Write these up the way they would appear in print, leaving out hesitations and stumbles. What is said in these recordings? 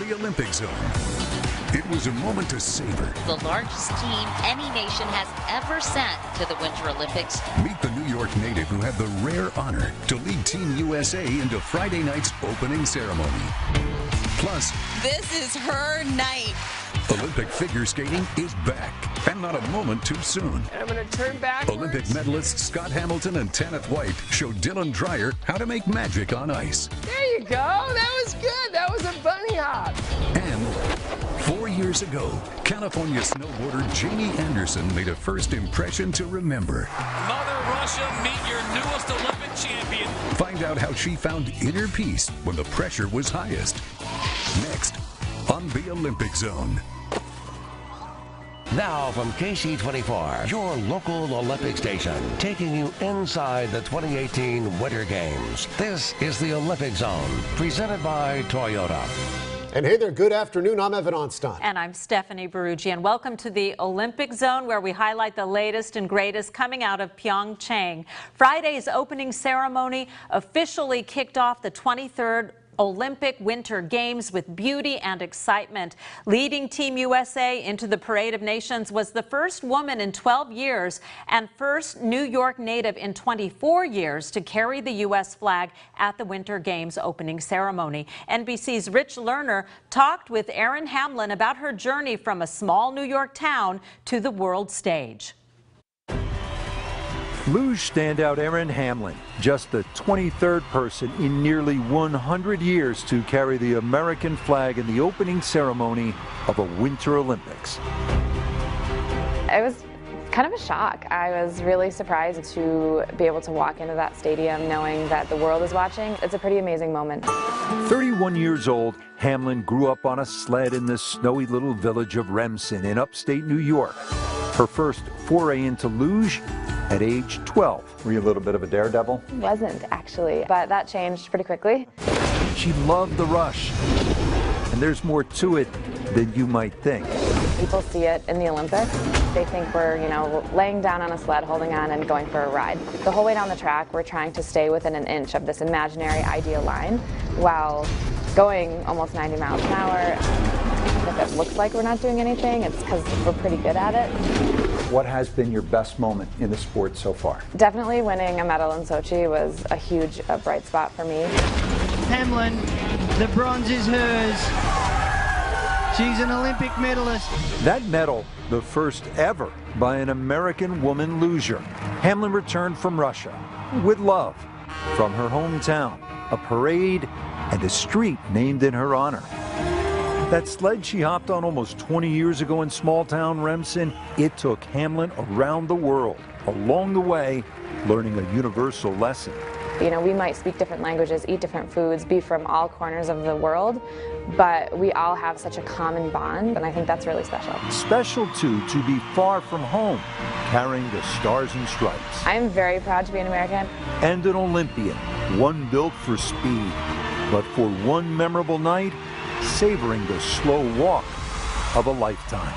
the Olympic Zone. It was a moment to savor. The largest team any nation has ever sent to the Winter Olympics. Meet the New York native who had the rare honor to lead Team USA into Friday night's opening ceremony. Plus, this is her night. Olympic figure skating is back, and not a moment too soon. And I'm going to turn backwards. Olympic medalists Scott Hamilton and Tanith White show Dylan Dreyer how to make magic on ice. There you go. That was good. That was a bunny hop. And 4 years ago, California snowboarder Jamie Anderson made a first impression to remember. Mother Russia, meet your newest Olympic champion. Find out how she found inner peace when the pressure was highest. Next on the Olympic Zone. Now from KSEE24, your local Olympic station, taking you inside the 2018 Winter Games. This is the Olympic Zone, presented by Toyota. And hey there, good afternoon. I'm Evan Onstein. And I'm Stephanie Baruggi, and welcome to the Olympic Zone, where we highlight the latest and greatest coming out of PyeongChang. Friday's opening ceremony officially kicked off the 23rd Olympic Winter Games with beauty and excitement. Leading Team USA into the Parade of Nations was the first woman in 12 years and first New York native in 24 years to carry the U.S. flag at the Winter Games opening ceremony. NBC's Rich Lerner talked with Erin Hamlin about her journey from a small New York town to the world stage. Luge standout Erin Hamlin, just the 23rd person in nearly 100 years to carry the American flag in the opening ceremony of a Winter Olympics. It was kind of a shock. I was really surprised to be able to walk into that stadium knowing that the world is watching. It's a pretty amazing moment. 31 years old, Hamlin grew up on a sled in the snowy little village of Remsen in upstate New York. Her first foray into luge at age 12. Were you a little bit of a daredevil? Wasn't actually, but that changed pretty quickly. She loved the rush, and there's more to it than you might think. People see it in the Olympics. They think we're, laying down on a sled, holding on and going for a ride. The whole way down the track, we're trying to stay within an inch of this imaginary ideal line while going almost 90 miles an hour. If it looks like we're not doing anything, it's because we're pretty good at it. What has been your best moment in the sport so far? Definitely winning a medal in Sochi was a huge bright spot for me. Hamlin, the bronze is hers. She's an Olympic medalist. That medal, the first ever by an American woman luger. Hamlin returned from Russia with love from her hometown, a parade, and a street named in her honor. That sled she hopped on almost 20 years ago in small-town Remsen, it took Hamlin around the world, along the way, learning a universal lesson. We might speak different languages, eat different foods, be from all corners of the world, but we all have such a common bond, and I think that's really special. Special, too, to be far from home, carrying the stars and stripes. I'm very proud to be an American. And an Olympian, one built for speed, but for one memorable night, savoring the slow walk of a lifetime.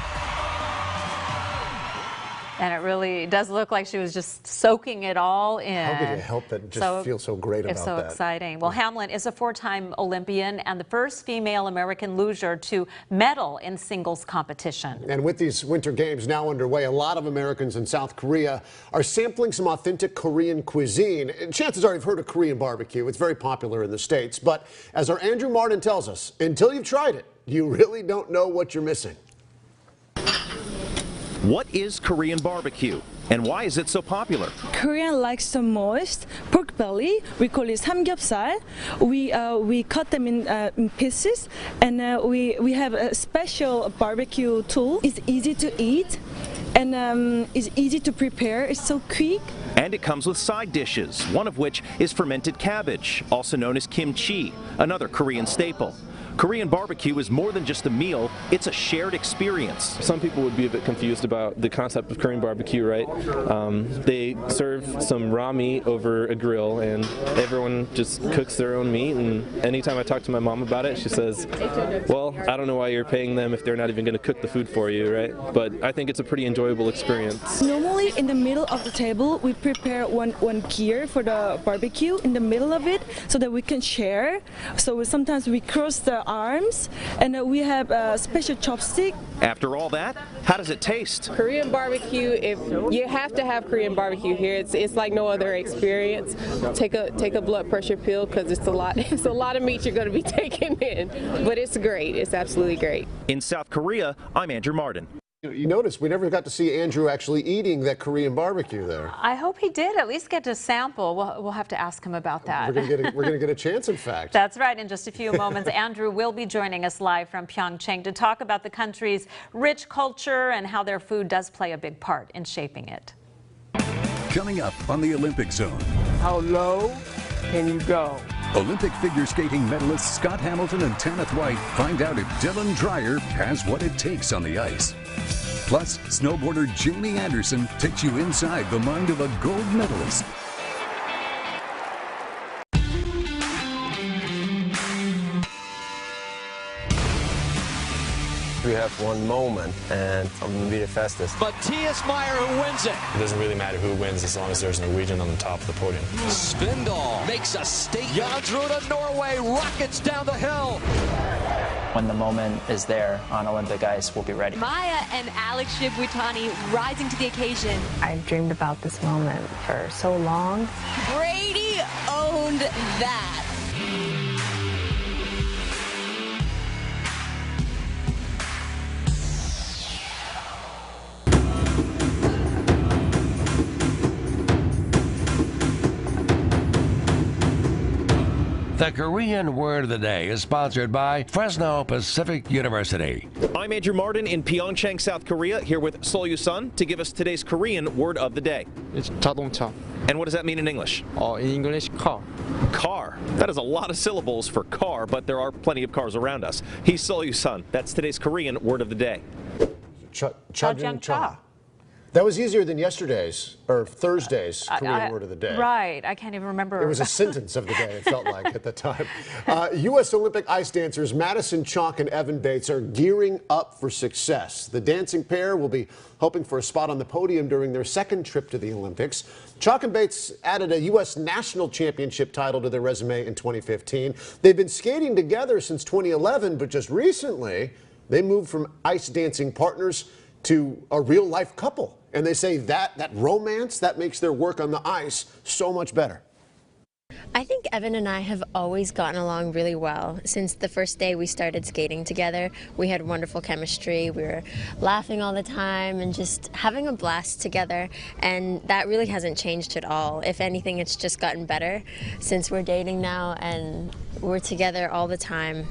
And it really does look like she was just soaking it all in. How could you help but just feel so great about that? It's so exciting. Well, Hamlin is a four-time Olympian and the first female American luger to medal in singles competition. And with these Winter Games now underway, a lot of Americans in South Korea are sampling some authentic Korean cuisine. And chances are you've heard of Korean barbecue. It's very popular in the States. But as our Andrew Martin tells us, until you've tried it, you really don't know what you're missing. What is Korean barbecue, and why is it so popular? Korean likes the most pork belly. We call it samgyeopsal. We cut them in pieces, and we have a special barbecue tool. It's easy to eat, and it's easy to prepare. It's so quick. And it comes with side dishes, one of which is fermented cabbage, also known as kimchi, another Korean staple. Korean barbecue is more than just a meal, it's a shared experience. Some people would be a bit confused about the concept of Korean barbecue, right? They serve some raw meat over a grill and everyone just cooks their own meat, and anytime I talk to my mom about it, she says, well, I don't know why you're paying them if they're not even going to cook the food for you, right? But I think it's a pretty enjoyable experience. Normally in the middle of the table, we prepare one gear for the barbecue in the middle of it so that we can share. So sometimes we cross the arms, and we have a special chopstick. After all that, how does it taste? Korean barbecue, if you have to have Korean barbecue here, it's like no other experience. Take a blood pressure pill because it's a lot of meat you're going to be taking in, but it's great. It's absolutely great. In South Korea, I'm Andrew Martin. You notice we never got to see Andrew actually eating that Korean barbecue there. I hope he did at least get to sample. We'll have to ask him about that. We're going to get a chance, in fact. That's right. In just a few moments, Andrew will be joining us live from PyeongChang to talk about the country's rich culture and how their food does play a big part in shaping it. Coming up on the Olympic Zone. How low can you go? Olympic figure skating medalists Scott Hamilton and Tanith White find out if Dylan Dreyer has what it takes on the ice. Plus, snowboarder Jamie Anderson takes you inside the mind of a gold medalist. We have one moment, and I'm going to be the fastest. Matthias Meyer who wins it. It doesn't really matter who wins as long as there's a Norwegian on the top of the podium. Spindal makes a statement. Jonsrud of Norway rockets down the hill. When the moment is there on Olympic ice, we'll be ready. Maya and Alex Shibwitani rising to the occasion. I've dreamed about this moment for so long. Brady owned that. The Korean Word of the Day is sponsored by Fresno Pacific University. I'm Andrew Martin in PyeongChang, South Korea, here with Sol Yu-sun to give us today's Korean word of the day. It's 자동차. And what does that mean in English? In English, car. Car. That is a lot of syllables for car, but there are plenty of cars around us. He's Sol Yu-sun. That's today's Korean word of the day. Cha. That was easier than yesterday's or Thursday's Korean word of the day. Right. I can't even remember. It was a sentence of the day, it felt like at the time. U.S. Olympic ice dancers Madison Chalk and Evan Bates are gearing up for success. The dancing pair will be hoping for a spot on the podium during their second trip to the Olympics. Chalk and Bates added a U.S. national championship title to their resume in 2015. They've been skating together since 2011, but just recently they moved from ice dancing partners to a real-life couple. And they say that romance, that makes their work on the ice so much better. I think Evan and I have always gotten along really well. Since the first day we started skating together, we had wonderful chemistry. We were laughing all the time and just having a blast together. And that really hasn't changed at all. If anything, it's just gotten better since we're dating now and we're together all the time.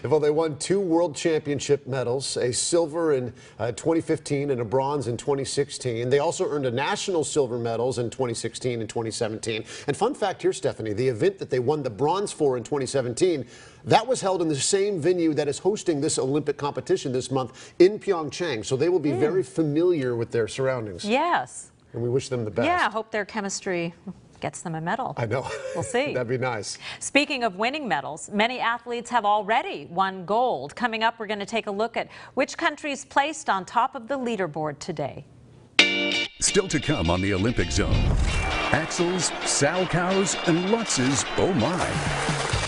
Well, they won 2 world championship medals, a silver in 2015 and a bronze in 2016. They also earned a national silver medals in 2016 and 2017. And fun fact here, Stephanie, the event that they won the bronze for in 2017, that was held in the same venue that is hosting this Olympic competition this month in PyeongChang. So they will be very familiar with their surroundings. Yes. And we wish them the best. Yeah, I hope their chemistry gets them a medal. I know. We'll see. That'd be nice. Speaking of winning medals, many athletes have already won gold. Coming up, we're going to take a look at which countries placed on top of the leaderboard today. Still to come on the Olympic Zone. Axels, Salchows, and Lutzes, oh my.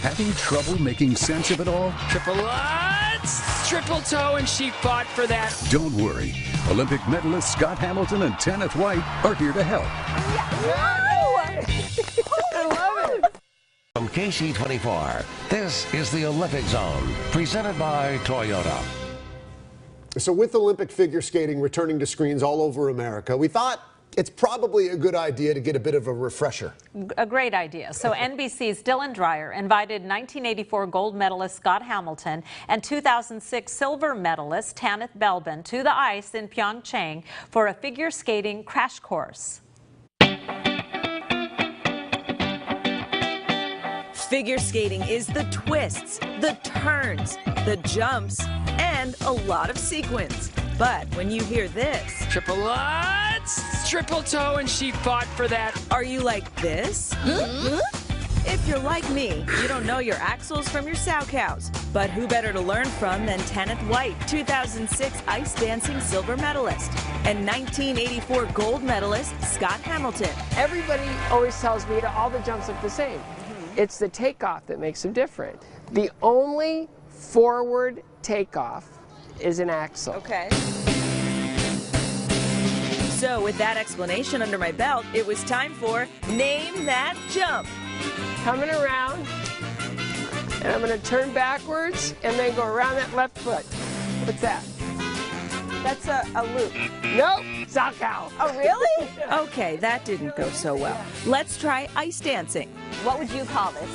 Having trouble making sense of it all? Triple Lutz, triple toe, and she fought for that. Don't worry. Olympic medalists Scott Hamilton and Tanith White are here to help. I love it. From KSEE24, this is the Olympic Zone, presented by Toyota. So with Olympic figure skating returning to screens all over America, we thought it's probably a good idea to get a bit of a refresher. A great idea. So NBC's Dylan Dreyer invited 1984 gold medalist Scott Hamilton and 2006 silver medalist Tanith Belbin to the ice in PyeongChang for a figure skating crash course. Figure skating is the twists, the turns, the jumps, and a lot of sequence. But when you hear this, Triple Lutz, triple toe, and she fought for that. Are you like this? If you're like me, you don't know your axles from your Salchows. But who better to learn from than Tanith White, 2006 ice dancing silver medalist, and 1984 gold medalist Scott Hamilton. Everybody always tells me that all the jumps look the same. It's the takeoff that makes them different. The only forward takeoff is an axle. Okay. So with that explanation under my belt, it was time for Name That Jump. Coming around, and I'm going to turn backwards and then go around that left foot. What's that? That's a loop. Nope, Sakao. Oh, really? Okay, that didn't go so well. Let's try ice dancing. What would you call this?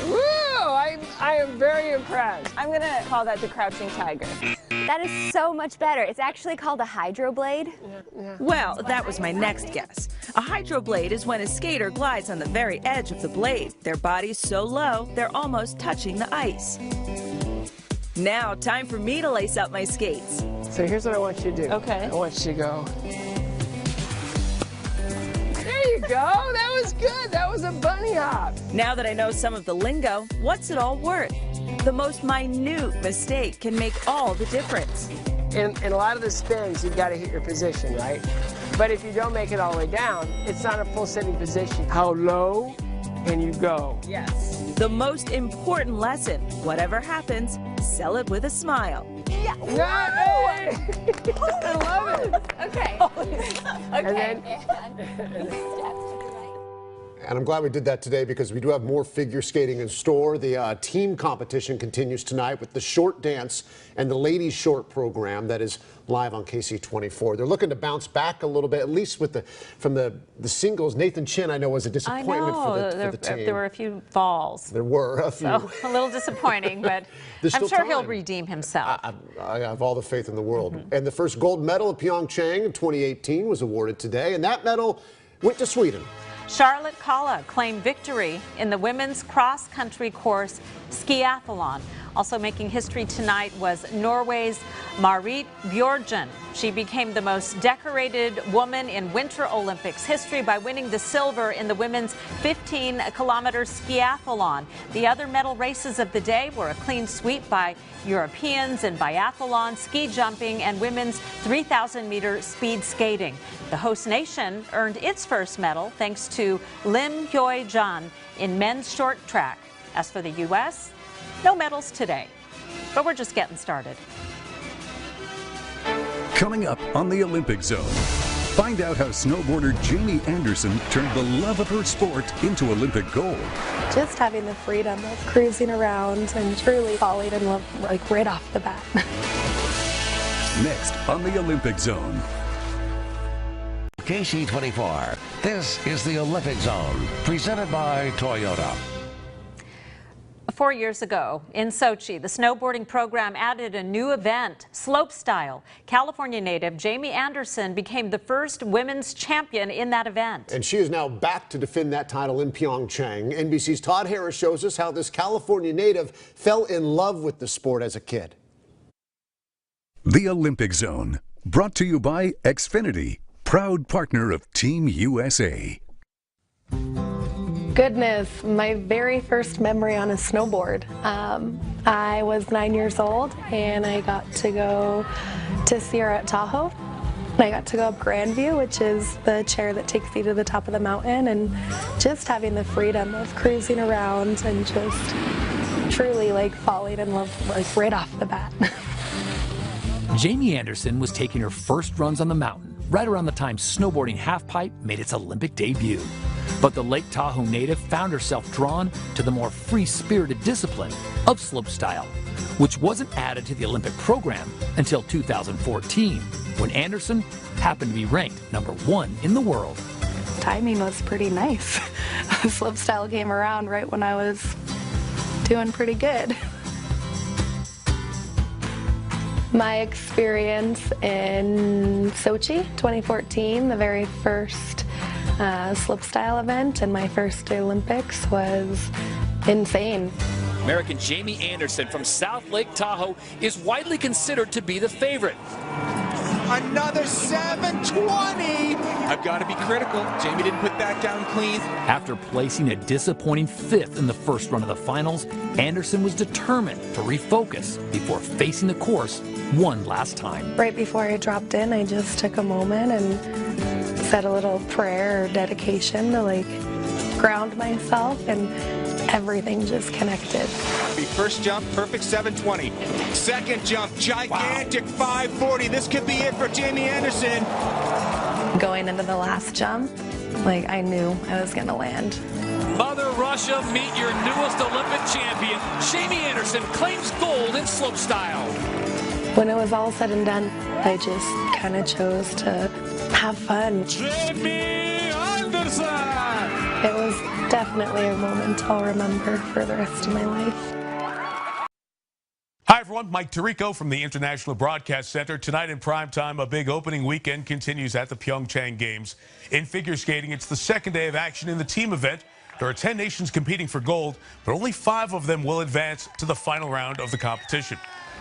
Woo! I am very impressed. I'm going to call that the crouching tiger. That is so much better. It's actually called a hydroblade. Well, that was my next guess. A hydroblade is when a skater glides on the very edge of the blade. Their body's so low, they're almost touching the ice. Now, time for me to lace up my skates. So here's what I want you to do. Okay. I want you to go. There you go. That was good. That was a bunny hop. Now that I know some of the lingo, what's it all worth? The most minute mistake can make all the difference. In a lot of the spins, you've got to hit your position, right? But if you don't make it all the way down, it's not a full sitting position. How low can you go? Yes. The most important lesson, whatever happens, sell it with a smile. Yeah. Hey! I love it. Okay. Okay. And I'm glad we did that today because we do have more figure skating in store. The team competition continues tonight with the short dance and the ladies short program that is live on KSEE24. They're looking to bounce back a little bit, at least with from the singles. Nathan Chin, I know, was a disappointment for the team. There were a few falls. There were a few. So a little disappointing, but I'm sure he'll redeem himself. I have all the faith in the world. And the first gold medal at PyeongChang in 2018 was awarded today, and that medal went to Sweden. Charlotte Kalla claimed victory in the women's cross-country course skiathlon. Also making history tonight was Norway's Marit Bjørgen. She became the most decorated woman in Winter Olympics history by winning the silver in the women's 15-kilometer skiathlon. The other medal races of the day were a clean sweep by Europeans in biathlon, ski jumping, and women's 3,000-meter speed skating. The host nation earned its first medal thanks to Lim Hyo-jan in men's short track. As for the U.S., no medals today, but we're just getting started. Coming up on the Olympic Zone, find out how snowboarder Jamie Anderson turned the love of her sport into Olympic gold. Just having the freedom of cruising around and truly falling in love, like right off the bat. Next on the Olympic Zone. KSEE24, this is the Olympic Zone, presented by Toyota. 4 years ago in Sochi, the snowboarding program added a new event, slopestyle. California native Jamie Anderson became the first women's champion in that event. And she is now back to defend that title in PyeongChang. NBC's Todd Harris shows us how this California native fell in love with the sport as a kid. The Olympic Zone, brought to you by Xfinity, proud partner of Team USA. Goodness, my very first memory on a snowboard. I was 9 years old and I got to go to Sierra at Tahoe. I got to go up Grandview, which is the chair that takes you to the top of the mountain, and just having the freedom of cruising around and just truly like falling in love like right off the bat. Jamie Anderson was taking her first runs on the mountain right around the time snowboarding halfpipe made its Olympic debut. But the Lake Tahoe native found herself drawn to the more free-spirited discipline of slopestyle, which wasn't added to the Olympic program until 2014, when Anderson happened to be ranked #1 in the world. Timing was pretty nice. Slopestyle came around right when I was doing pretty good. My experience in Sochi 2014, the very first slopestyle event and my first Olympics, was insane. American Jamie Anderson from South Lake Tahoe is widely considered to be the favorite. Another 720. I've got to be critical. Jamie didn't put that down clean. After placing a disappointing 5th in the first run of the finals, Anderson was determined to refocus before facing the course one last time. Right before I dropped in, I just took a moment and said a little prayer or dedication to like ground myself, and everything just connected. First jump, perfect 720. Second jump, gigantic 540. This could be it for Jamie Anderson. Going into the last jump, like I knew I was gonna land. Mother Russia, meet your newest Olympic champion. Jamie Anderson claims gold in slopestyle. When it was all said and done, I just kind of chose to have fun. Jamie Anderson! It was definitely a moment I'll remember for the rest of my life. Hi, everyone. Mike Tirico from the International Broadcast Center. Tonight in primetime, a big opening weekend continues at the PyeongChang Games. In figure skating, it's the second day of action in the team event. There are 10 nations competing for gold, but only 5 of them will advance to the final round of the competition.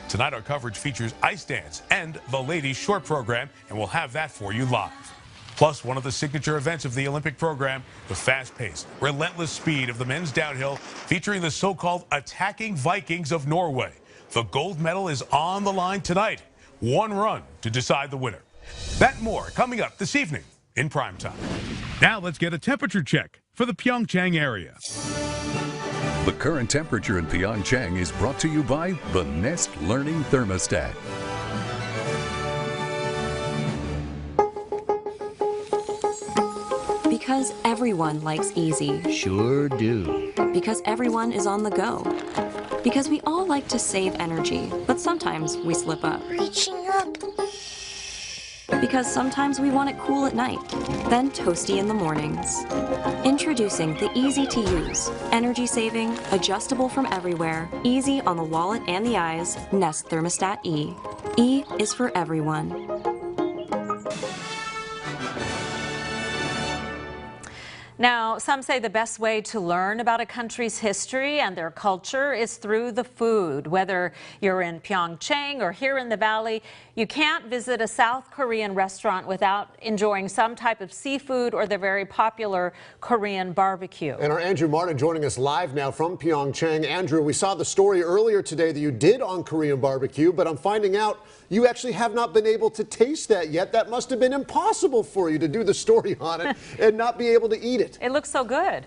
Tonight, our coverage features ice dance and the ladies' short program, and we'll have that for you live. Plus, one of the signature events of the Olympic program, the fast-paced, relentless speed of the men's downhill, featuring the so-called attacking Vikings of Norway. The gold medal is on the line tonight. One run to decide the winner. That and more coming up this evening in primetime. Now let's get a temperature check for the PyeongChang area. The current temperature in PyeongChang is brought to you by the Nest Learning Thermostat. Because everyone likes easy. Sure do. Because everyone is on the go. Because we all like to save energy, but sometimes we slip up. Reaching up. Because sometimes we want it cool at night, then toasty in the mornings. Introducing the easy-to-use, energy-saving, adjustable from everywhere, easy on the wallet and the eyes, Nest Thermostat E. E is for everyone. Now, some say the best way to learn about a country's history and their culture is through the food. Whether you're in PyeongChang or here in the Valley, you can't visit a South Korean restaurant without enjoying some type of seafood or their very popular Korean barbecue. And our Andrew Martin joining us live now from PyeongChang. Andrew, we saw the story earlier today that you did on Korean barbecue, but I'm finding out you actually have not been able to taste that yet. That must have been impossible for you to do the story on it and not be able to eat it. It looks so good.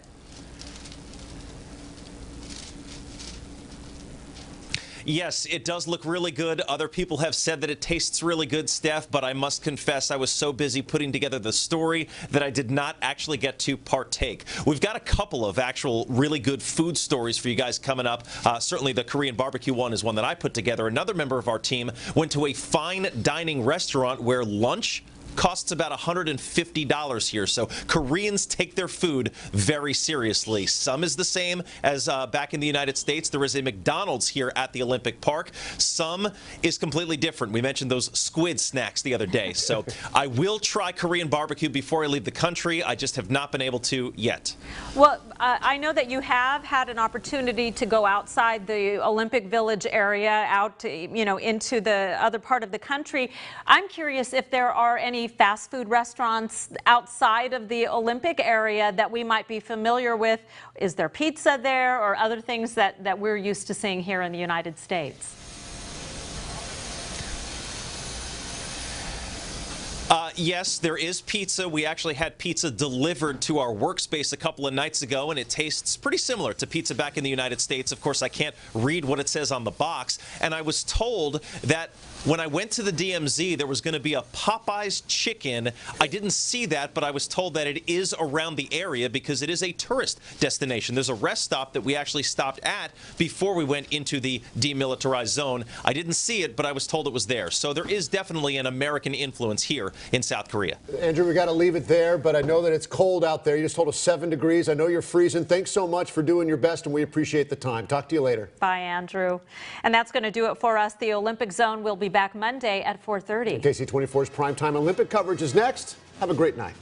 Yes, it does look really good. Other people have said that it tastes really good, Steph, but I must confess I was so busy putting together the story that I did not actually get to partake. We've got a couple of actual really good food stories for you guys coming up. Certainly the Korean barbecue one is one that I put together. Another member of our team went to a fine dining restaurant where lunch costs about $150 here. So Koreans take their food very seriously. Some is the same as back in the United States. There is a McDonald's here at the Olympic Park. Some is completely different. We mentioned those squid snacks the other day. So I will try Korean barbecue before I leave the country. I just have not been able to yet. Well, I know that you have had an opportunity to go outside the Olympic Village area, out to, into the other part of the country. I'm curious if there are any fast food restaurants outside of the Olympic area that we might be familiar with. Is there pizza there or other things that we're used to seeing here in the United States? Yes, there is pizza. We actually had pizza delivered to our workspace a couple of nights ago, and it tastes pretty similar to pizza back in the United States. Of course, I can't read what it says on the box, and I was told that when I went to the DMZ, there was going to be a Popeye's chicken. I didn't see that, but I was told that it is around the area because it is a tourist destination. There's a rest stop that we actually stopped at before we went into the demilitarized zone. I didn't see it, but I was told it was there. So there is definitely an American influence here in South Korea. Andrew, we got to leave it there, but I know that it's cold out there. You just told us 7 degrees. I know you're freezing. Thanks so much for doing your best, and we appreciate the time. Talk to you later. Bye, Andrew. And that's going to do it for us. The Olympic Zone will be back Monday at 4:30. KSEE24's primetime Olympic coverage is next. Have a great night.